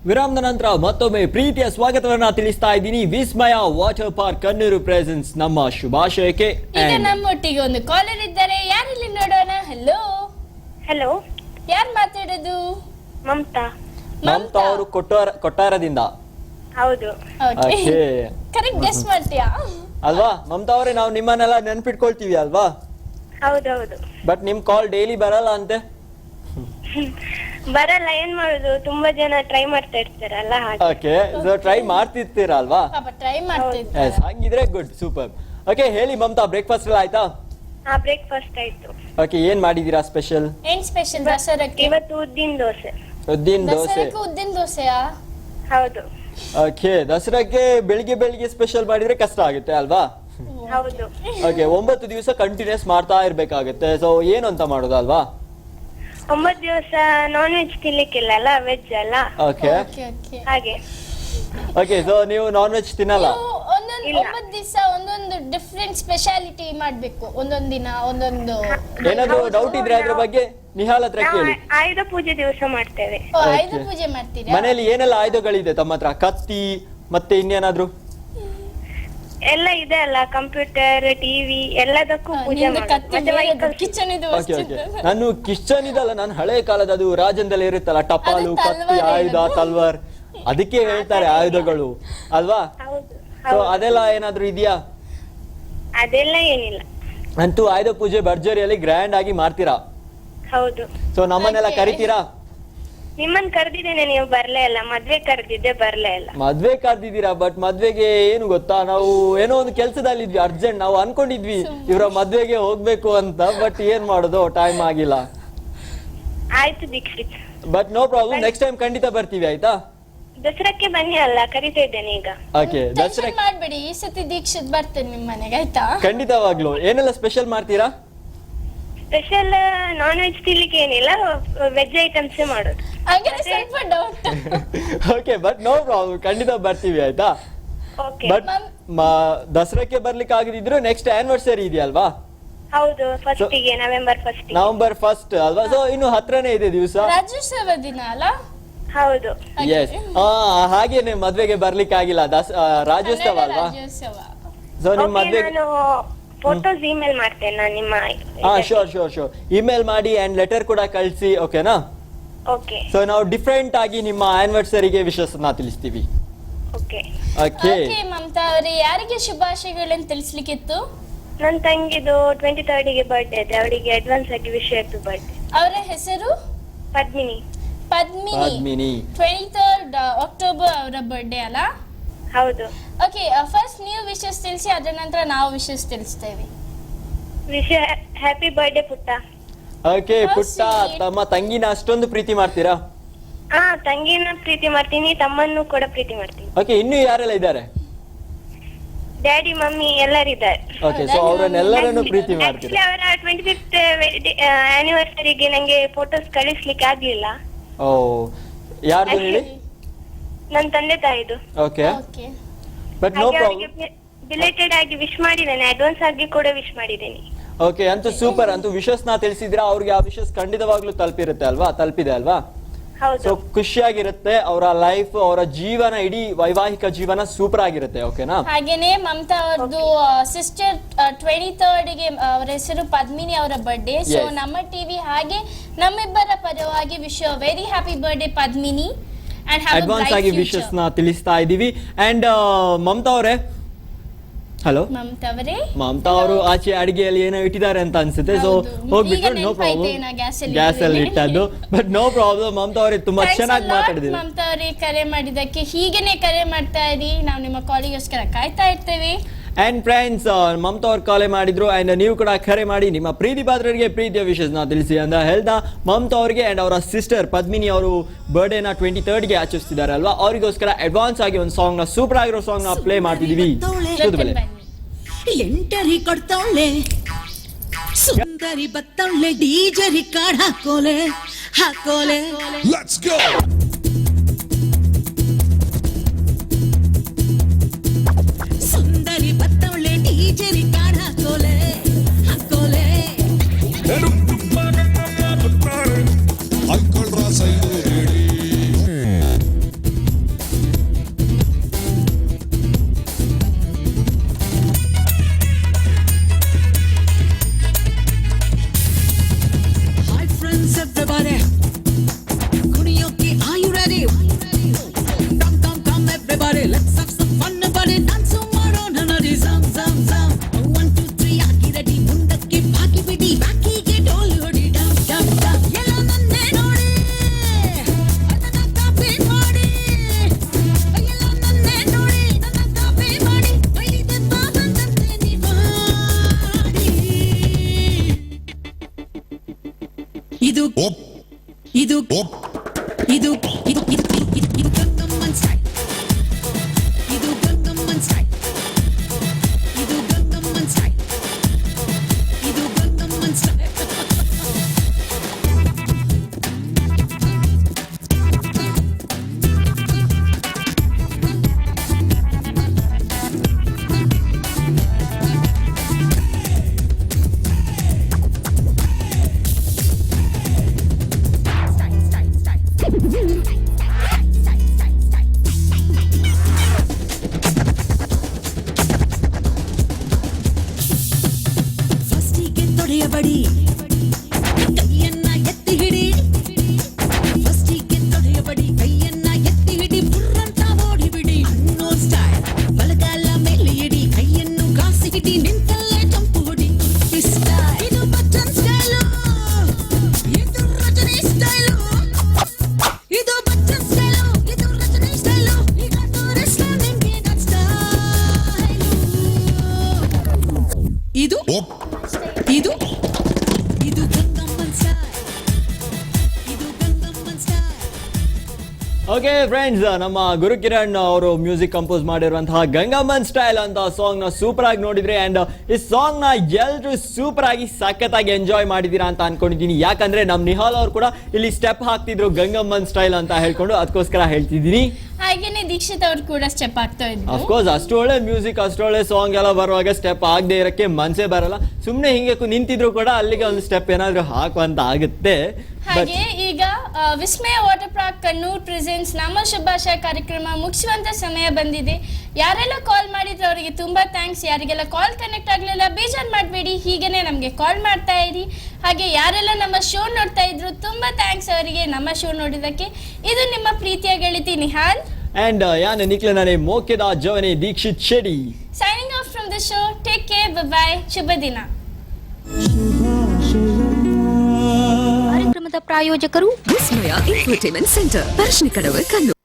ವಿರಾಮದ ನಂತರ ಮತ್ತೊಮ್ಮೆ ಪ್ರೀತಿಯ ಸ್ವಾಗತವನ್ನ ತಿಳಿಸ್ತಾ ಇದ್ದೀನಿ. ವಿಸ್ಮಯ ವಾಟರ್ ಪಾರ್ಕ್ ಕಣ್ಣೂರು ಪ್ರೆಸೆನ್ಸ್ ನಮ್ಮ ಶುಭಾಶಯಕ್ಕೆ. ಈಗ ನಮ್ಮೊಟ್ಟಿಗೆ ಒಂದು ಕಾಲರ್ ಇದ್ದಾರೆ. ಯಾರಿಲ್ಲಿ ನೋಡೋಣ. ಹಲೋ ಹಲೋ, ಯಾರು ಮಾತಾಡೋದು? ಮಮತಾ. ಮಮತಾ ಅವರು ಕೊಟ್ಟಾರದಿಂದ. ಹೌದು. ಕರೆಕ್ಟ್ ಗೆಸ್ ಮಾಡ್ತೀಯಾ ಅಲ್ವಾ ಮಮತಾ ಅವರೇ? ನಾವು ನಿಮ್ಮನ್ನೆಲ್ಲ ನೆನ್ಪಿಟ್ಕೊಳ್ತೀವಿ ಅಲ್ವಾ? ಹೌದೌದು. ಬಟ್ ನಿಮ್ ಕಾಲ್ ಡೈಲಿ ಬರಲ್ಲ ಅಂತೆ. ಬರಲ್ಲ, ಏನ್ ಮಾಡುದು, ತುಂಬಾ ಜನ ಟ್ರೈ ಮಾಡ್ತಾ ಇರ್ತಾರಲ್ಲ ಹಾಗೆ. ಓಕೆ, ಸೊ ಟ್ರೈ ಮಾಡ್ತಿರ್ತೀರಾ ಅಲ್ವಾ? ಟ್ರೈ ಮಾಡ್ತಿದ್ದೆ. ಹಂಗಿದ್ರೆ ಗುಡ್, ಸೂಪರ್. ಓಕೆ, ಹೇಳಿ ಮಮತಾ, ಬ್ರೇಕ್ಫಾಸ್ಟ್ ಎಲ್ಲ ಆಯ್ತಾ? ಹಾ, ಬ್ರೇಕ್ಫಾಸ್ಟ್ ಆಯ್ತು. ಓಕೆ, ಏನ್ ಮಾಡಿದೀರಾ ಸ್ಪೆಷಲ್? ಏನ್ ಸ್ಪೆಷಲ್ ದಸರಕ್ಕೆ? ಇವತ್ತು ಉದ್ದಿನ ದೋಸೆ. ಉದ್ದಿನ ದೋಸೆ. ದಸರಕ್ಕೆ ಉದ್ದಿನ ದೋಸೆಯಾ? ಹೌದು. ಓಕೆ, ದಸರಾಕ್ಕೆ ಬೆಳಿಗ್ಗೆ ಸ್ಪೆಷಲ್ ಮಾಡಿದ್ರೆ ಕಷ್ಟ ಆಗುತ್ತೆ ಅಲ್ವಾ? ಹೌದು. ಓಕೆ, 9 ದಿವಸ ಕಂಟಿನ್ಯೂಸ್ ಮಾಡ್ತಾ ಇರ್ಬೇಕಾಗುತ್ತೆ. ಸೊ ಏನು ಅಂತ ಮಾಡೋದಲ್ವಾ? 9 ದಿವಸ ನಾನ್ ವೆಜ್ ತಿನ್ಲಿಕ್ಕಿಲ್ಲ ಅಲ್ಲ, ವೆಜ್ ಅಲ್ಲ. ಓಕೆ ಹಾಗೆ. ಓಕೆ, ಸೊ ನೀವು ನಾನ್ ವೆಜ್ ತಿನ್ನಲ್ಲ? ಒಂದೊಂದು 9 ದಿವಸ ಒಂದೊಂದು ಡಿಫ್ರೆಂಟ್ ಸ್ಪೆಷಾಲಿಟಿ ಮಾಡ್ಬೇಕು. ಒಂದೊಂದು ದಿನ ಒಂದೊಂದು. ಏನಾದ್ರು ಡೌಟ್ ಇದ್ರೆ ಅದ್ರ ಬಗ್ಗೆ ನಿಹಾಲ್ ಹತ್ರ ಕೇಳಿ. ಆಯುಧ ಪೂಜೆ ದಿವಸ ಮಾಡ್ತೇವೆ. ಆಯುಧ ಪೂಜೆ ಮಾಡ್ತೀರಾ? ಮನೆಯಲ್ಲಿ ಏನೆಲ್ಲ ಆಯುಧಗಳಿದೆ ತಮ್ಮ ಹತ್ರ? ಕತ್ತಿ ಮತ್ತೆ ಇನ್ನೇನಾದ್ರು? ಎಲ್ಲ ಇದೆ ಅಲ್ಲ, ಕಂಪ್ಯೂಟರ್, ಟಿವಿ ಎಲ್ಲದಕ್ಕೂ ಪೂಜೆ ಕಿಚನ್ ಇದು. ಓಕೆ ಓಕೆ, ನಾನು ಕಿಚನ್ ಇದಲ್ಲ, ನಾನು ಹಳೆ ಕಾಲದ ಅದು ರಾಜಂದಲ್ಲಿ ಇರುತ್ತಲ್ಲ, ಟಪಾಲು, ಕತ್ತಿ, ಆಯುಧ, ತಲ್ವಾರ್, ಅದಕ್ಕೆ ಹೇಳ್ತಾರೆ ಆಯುಧಗಳು ಅಲ್ವಾ? ಸೊ ಅದೆಲ್ಲ ಏನಾದ್ರು ಇದೆಯಾ? ಅದೆಲ್ಲ ಏನಿಲ್ಲ. ಅಂತೂ ಆಯುಧ ಪೂಜೆ ಭರ್ಜರಿಯಲ್ಲಿ ಗ್ರ್ಯಾಂಡ್ ಆಗಿ ಮಾಡ್ತೀರಾ? ಹೌದು. ಸೊ ನಮ್ಮನ್ನೆಲ್ಲ ಕರಿತೀರಾ? ನಿಮ್ಮನ್ ಕರ್ದಿದ್ದೇನೆ, ನೀವು ಬರ್ಲೇ ಇಲ್ಲ. ಮದ್ವೆ ಕರ್ದಿದ್ದೆ, ಬರ್ಲೇ ಇಲ್ಲ. ಮದ್ವೆ ಕರ್ದಿದ್ದೀರಾ, ಬಟ್ ಮದ್ವೆಗೆ ಏನು ಗೊತ್ತಾ, ನಾವು ಏನೋ ಒಂದು ಕೆಲ್ಸದಲ್ಲಿ ಇದ್ವಿ, ಅರ್ಜೆಂಟ್. ನಾವು ಅನ್ಕೊಂಡಿದ್ವಿ ಇವರ ಮದ್ವೆಗೆ ಹೋಗ್ಬೇಕು ಅಂತ, ಬಟ್ ಏನ್ ಮಾಡೋದು, ಟೈಮ್ ಆಗಿಲ್ಲ. ಆಯ್ತು Dikshit. But no problem, next time ಖಂಡಿತ ಬರ್ತೀವಿ, ಆಯ್ತಾ? ದಸರಾಕ್ಕೆ ಬನ್ನಿ ಅಲ್ಲ, ಕರಿತಾ ಇದ್ದೇನೆ ಈಗ. ಓಕೆ, ದಸರಾ ಮಾಡ್ಬೇಡಿ, ಈ ಸತಿ ದೀಕ್ಷಿತ್ ಬರ್ತೇನೆ ನಿಮ್ ಮನೆಗೆ, ಆಯ್ತಾ? ಖಂಡಿತವಾಗ್ಲು. ಏನೆಲ್ಲ ಸ್ಪೆಷಲ್ ಮಾಡ್ತೀರಾ? ಸ್ಪೆಷಲ್ ನಾನ್ ವೆಜ್ ತಿನ್ಲಿಕ್ಕೆ ಏನಿಲ್ಲ, ವೆಜ್ ಐಟಮ್ಸ್ ಮಾಡೋದು. ಹಾಗಾದ್ರೆ ಸ್ವಲ್ಪ doubt. Okay, but no problem, ಖಂಡಿತ ಬರ್ತೀವಿ, ಆಯ್ತಾ? ಓಕೆ. ಬಟ್ ದಸರಾಕ್ಕೆ ಬರ್ಲಿಕ್ಕೆ ಆಗದಿದ್ರು ನೆಕ್ಸ್ಟ್ ಆನಿವರ್ಸರಿ ಇದೆಯಲ್ವಾ? ಹೌದು, ಫಸ್ಟಿಗೆ, ನವೆಂಬರ್ 1 ಅಲ್ವಾ? ಸೊ ಇನ್ನು ಹತ್ರನೇ ಇದೆ ದಿವಸ. ರಾಜ್ಯೋತ್ಸವ ದಿನ ಅಲ್ಲ? ಹೌದು. ಎಸ್, ಹಾಗೇನೆ ಮದ್ವೆಗೆ ಬರ್ಲಿಕ್ಕೆ ಆಗಿಲ್ಲ, ರಾಜ್ಯೋತ್ಸವ ಅಲ್ವಾ? ಸೊ ನಿಮ್ ಮದ್ವೆಗೆ ನಾನು ಫೋಟೋಸ್ ಇಮೇಲ್ ಮಾಡ್ತೇನೆ ನಾನು ನಿಮ್ಮ. ಶೋರ್ ಇಮೇಲ್ ಮಾಡಿ ಅಂಡ್ ಲೆಟರ್ ಕೂಡ ಕಳಿಸಿ, ಓಕೆನಾ? ಓಕೆ. ಸೊ ನಾವು ಡಿಫ್ರೆಂಟ್ ಆಗಿ ನಿಮ್ಮ ಆನಿವರ್ಸರಿಗೆ ವಿಶಸ್ ತಿಳಿಸ್ತೀವಿ. ಓಕೆ. ಓಕೆ ಮಮತಾ ಅವರೇ, ಯಾರಿಗೆ ಶುಭಾಶಯಗಳನ್ನು ತಿಳಿಸ್ಲಿಕ್ಕಿತ್ತು? ನನ್ನ ತಂಗಿದು 23rd ಗೆ ಬರ್ಡೇ ಇದೆ, ಅವಳಿಗೆ ಅಡ್ವಾನ್ಸ್ ಆಗಿ ವಿಶ್ ಹ್ಯಾಪಿ ಬರ್ಡೇ. ಅವರ ಹೆಸರು ಪದ್ಮಿನಿ. 23rd ಅಕ್ಟೋಬರ್ ಅವರ ಬರ್ಡೇ ಅಲ್ಲ? ಹೌದು. ಓಕೆ, ಫಸ್ಟ್ ನೀವು ವಿಶಸ್ ತಿಳಿಸಿ, ಅದರ ನಂತರ ನಾವು ವಿಶಸ್ ತಿಳಿಸ್ತೇವೆ. ವಿಶ್ ಹ್ಯಾಪಿ ಬರ್ಡೇ ಪುಟ್ಟ. ಓಕೆ ಪುಟ್ಟ, ತಮ್ಮ ತಂಗಿನ ಅಷ್ಟೊಂದು ಪ್ರೀತಿ ಮಾಡ್ತೀರಾ? ಹಾ, ತಂಗಿನ ಪ್ರೀತಿ ಮಾಡ್ತೀನಿ, ತಮ್ಮನ್ನು ಕೂಡ ಪ್ರೀತಿ ಮಾಡ್ತೀನಿ. ಓಕೆ, ಇನ್ನು ಯಾರೆಲ್ಲ ಇದ್ದಾರೆ? ಡ್ಯಾಡಿ, ಮಮ್ಮಿ ಎಲ್ಲರಿದ್ದಾರೆ. ಓಕೆ, ಸೊ ಅವರನ್ನೆಲ್ಲರನ್ನು ಪ್ರೀತಿ ಮಾಡ್ತೀರಾ? ಅವರ 25th ಆನಿವರ್ಸರಿಗೆ ನಂಗೆ ಫೋಟೋಸ್ ಕಳಿಸ್ಲಿಕ್ಕೆ ಆಗ್ಲಿಲ್ಲ. ಓ, ಯಾರ್ದು ಹೇಳಿ? ನನ್ನ ತಂದೆ ತಾಯಿದು. Okay, but no problem. Belated ಆಗಿ ವಿಶ್ ಮಾಡಿದ್ದೇನೆ, ಅಡ್ವಾನ್ಸ್ ಆಗಿ ಕೂಡ ವಿಶ್ ಮಾಡಿದ್ದೇನೆ. ಓಕೆ, ಅಂತೂ ಸೂಪರ್. ಅಂತೂ ವಿಶಸ್ ತಿಳಿಸಿದ್ರೆ ಅವ್ರಿಗೆ ಆ ವಿಶಸ್ ಖಂಡಿತವಾಗ್ಲೂ ತಲುಪಿರುತ್ತೆ ಅಲ್ವಾ? ತಲುಪಿದೆ ಅಲ್ವಾ? ಸೊ ಖುಷಿಯಾಗಿರುತ್ತೆ. ಅವರ ಲೈಫ್, ಅವರ ಜೀವನ, ಇಡೀ ವೈವಾಹಿಕ ಜೀವನ ಸೂಪರ್ ಆಗಿರುತ್ತೆ. ಓಕೆನಾ? ಹಾಗೇನೆ ಮಮತಾ ಅವ್ರದ್ದು ಸಿಸ್ಟರ್ 23rd ಗೆ ಅವರ ಹೆಸರು ಪದ್ಮಿನಿ ಅವರ ಬರ್ಡೇ. ಸೊ ನಮ್ಮ ಟಿವಿ ಹಾಗೆ ನಮ್ಮಿಬ್ಬರ ಪರವಾಗಿ wish you very happy birthday Padmini. Advance ಆಗಿ ವಿಶಸ್ ತಿಳಿಸ್ತಾ ಇದೀವಿ. ಅಂಡ್ ಮಮತಾ ಅವರೇ, ಹಲೋ ಮಮತಾ ಅವರು ಆಚೆ ಅಡಿಗೆಯಲ್ಲಿ ಏನೋ ಇಟ್ಟಿದ್ದಾರೆ ಅಂತ ಅನ್ಸುತ್ತೆ. ಸೊ ಹೋಗ್ಬಿಟ್ಟು ನೋ ಪ್ರಾಬ್ಲಮ್, ಗ್ಯಾಸ್ ಅಲ್ಲಿ ಇಟ್ಟದ್ದು. ಬಟ್ ನೋ ಪ್ರಾಬ್ಲಮ್ ಮಮತಾ ಅವರೇ, ತುಂಬಾ ಚೆನ್ನಾಗಿ ಮಾತಾಡಿದ್ರಿ. ಮಮತಾ ಅವರೇ, ಕರೆ ಮಾಡಿದ್ದಕ್ಕೆ ಹೀಗೇನೆ ಕರೆ ಮಾಡ್ತಾ ಇರಿ, ನಾವು ನಿಮ್ಮ ಕಾಲಿಗೋಸ್ಕರ ಕಾಯ್ತಾ ಇರ್ತೇವೆ. ಅಂಡ್ ಫ್ರೆಂಡ್ಸ್, ಮಮತಾ ಅವ್ರು ಕಾಲ್ ಮಾಡಿದ್ರು, ಅಂಡ್ ನೀವು ಕೂಡ ಕರೆ ಮಾಡಿ ನಿಮ್ಮ ಪ್ರೀತಿ ಪಾತ್ರರಿಗೆ ಪ್ರೀತಿಯ ವಿಶೇಷ ತಿಳಿಸಿ ಅಂತ ಹೇಳ್ತಾ, ಮಮತಾ ಅವರಿಗೆ ಅಂಡ್ ಅವರ ಸಿಸ್ಟರ್ ಪದ್ಮಿನಿ ಅವರು ಬರ್ಡೇನ 23rd ಗೆ ಆಚರಿಸ್ತಿದ್ದಾರೆ ಅಲ್ವಾ? ಅವರಿಗೋಸ್ಕರ ಅಡ್ವಾನ್ಸ್ ಆಗಿ ಒಂದು ಸಾಂಗ್ ನ, ಸೂಪರ್ ಆಗಿರೋ ಸಾಂಗ್ ನ ಪ್ಲೇ ಮಾಡ್ತಿದೀವಿ. ಎಂಟರಿ ಕೊಡ್ತಾಳೆ ಸುಂದರಿ ಬತ್ತಾಳೆ, ಡಿಜರಿ ಕಾರ್ಡ್ ಹಾಕೋಲೆ ಲೆಟ್ಸ್ ಗೋ. ಸುಂದರಿ ಬತ್ತಾಳೆ, ಡಿಜರಿ ಕಾರ್ಡ್ ಹಾಕೋಲೆ ಇದು ಇದು ಇದು ಇದು ಇದು ಗಂಗಮ್ಮನ್ ಸ್ಟೈಲ್. ಇದು ಗಂಗಮ್ಮನ್ ಸ್ಟೈಲ್. ಇದು ಗಂಗಮ್ಮನ್ ಸ್ಟೈಲ್. ಇದು ಗಂಗಮ್ಮನ್ ಸ್ಟೈಲ್. ಫಸ್ಟಿಗೆ ತೊಡೆಯಬಡಿ ಕೈಯನ್ನ ಎತ್ತಿ ಹಿಡಿ. ಫಸ್ಟಿಗೆ ತೊಡೆಯಬಡಿ ಕೈಯನ್ನ ಎತ್ತಿ ಹಿಡಿ. ಬುರ್ರಂತ ಓಡಿಬಿಡಿ ಅನ್ನೋ ಸ್ಟೈಲ್. ಬಲಗಾಲ ಮೇಲೆ ಇಡಿ, ಕೈಯನ್ನು ಕಾಸಿ ಹಿಡಿ, ನಿಂತಲ್ಲೇ ಜಂಪು ಹೊಡಿ. ಈ ಸ್ಟೈಲ್ ಇದು ಬಚ್ಚನ್ ಸ್ಟೈಲು. ಇದು ರಜನಿ ಸ್ಟೈಲು. ಇದು ಬಚ್ಚನ್ ಸ್ಟೈಲು. ಇದು ರಜನಿ ಸ್ಟೈಲು. ಈಗ ತೋರಿಸ್ಲಾ ನಿಂಗೆ ನನ್ ಸ್ಟೈಲು. ಇದು ಇದು ಇದು ಗಂಗಮ್ಮನ್ ಸ್ಟೈಲ್. ಇದು ಗಂಗಮ್ಮನ್ ಸ್ಟೈಲ್. ಓಕೆ ಫ್ರೆಂಡ್ಸ್, ನಮ್ಮ ಗುರುಕಿರಣ್ ಅವರು ಮ್ಯೂಸಿಕ್ ಕಂಪೋಸ್ ಮಾಡಿರುವಂತಹ ಗಂಗಮ್ಮನ್ ಸ್ಟೈಲ್ ಅಂತ ಸಾಂಗ್ ನ ಸೂಪರ್ ಆಗಿ ನೋಡಿದ್ರಿ. ಅಂಡ್ ಈ ಸಾಂಗ್ ನ ಎಲ್ರು ಸೂಪರ್ ಆಗಿ ಸಖತ್ತಾಗಿ ಎಂಜಾಯ್ ಮಾಡಿದೀರಾ ಅಂತ ಅನ್ಕೊಂಡಿದ್ದೀನಿ. ಯಾಕಂದ್ರೆ ನಮ್ ನಿಹಾಲ್ ಅವ್ರು ಕೂಡ ಇಲ್ಲಿ ಸ್ಟೆಪ್ ಹಾಕ್ತಿದ್ರು ಗಂಗಮ್ಮನ್ ಸ್ಟೈಲ್ ಅಂತ ಹೇಳ್ಕೊಂಡು, ಅದಕ್ಕೋಸ್ಕರ ಹೇಳ್ತಿದ್ದೀನಿ. ಹಾಗೇನೆ ದೀಕ್ಷಿತ್ ಅವ್ರು ಕೂಡ ಸ್ಟೆಪ್ ಆಗ್ತಾ ಇದ್ರು. ಅಫ್ಕೋರ್ಸ್ ಅಷ್ಟು ಒಳ್ಳೆ ಮ್ಯೂಸಿಕ್, ಅಷ್ಟು ಒಳ್ಳೆ ಸಾಂಗ್ ಎಲ್ಲ ಬರುವಾಗ ಸ್ಟೆಪ್ ಆಗದೆ ಇರಕ್ಕೆ ಮನ್ಸೇ ಬರಲ್ಲ. ಸುಮ್ನೆ ಹಿಂಗೆ ನಿಂತಿದ್ರು ಕೂಡ ಅಲ್ಲಿಗೆ ಒಂದು ಸ್ಟೆಪ್ ಏನಾದ್ರು ಹಾಕುವಂತ ಆಗುತ್ತೆ. ಹಾಗೆ ಈಗ ವಿಸ್ಮಯ ವಾಟರ್ ಪಾರ್ಕ್ ಕಣ್ಣೂರ್ ಪ್ರೆಸೆನ್ಸ್ ನಮ್ಮ ಶುಭಾಶಯ ಕಾರ್ಯಕ್ರಮ ಮುಗಿಸುವಂತ ಸಮಯ ಬಂದಿದೆ. ಯಾರೆಲ್ಲ ಕಾಲ್ ಮಾಡಿದ್ರು ಅವರಿಗೆ ತುಂಬಾ ಥ್ಯಾಂಕ್ಸ್. ಯಾರಿಗೆಲ್ಲ ಕಾಲ್ ಕನೆಕ್ಟ್ ಆಗ್ಲಿಲ್ಲ ಬೇಜಾರ್ ಮಾಡಬೇಡಿ, ಹೀಗೇನೆ ನಮಗೆ ಕಾಲ್ ಮಾಡ್ತಾ ಇರಿ. ಹಾಗೆ ಯಾರೆಲ್ಲ ನಮ್ಮ ಶೋ ನೋಡ್ತಾ ಇದ್ರು ತುಂಬಾ ಥ್ಯಾಂಕ್ಸ್ ಅವರಿಗೆ ನಮ್ಮ ಶೋ ನೋಡಿದಕ್ಕೆ. ಇದು ನಿಮ್ಮ ಪ್ರೀತಿಯ ಗೆಳತಿ ನಿಹಾಲ್ ಅಂಡ್ ಯಾನೆ ನಿಕ್ಲನೇ ಮೋಕೆದ ಜವನೆ ದೀಕ್ಷಿತ್ ಶೆಡಿ signing off from the show. Take care, bye, ಶುಭ ದಿನ. ಕಾರ್ಯಕ್ರಮದ ಪ್ರಾಯೋಜಕರು Vismaya entertainment centre, Parassinikadavu, Kannur.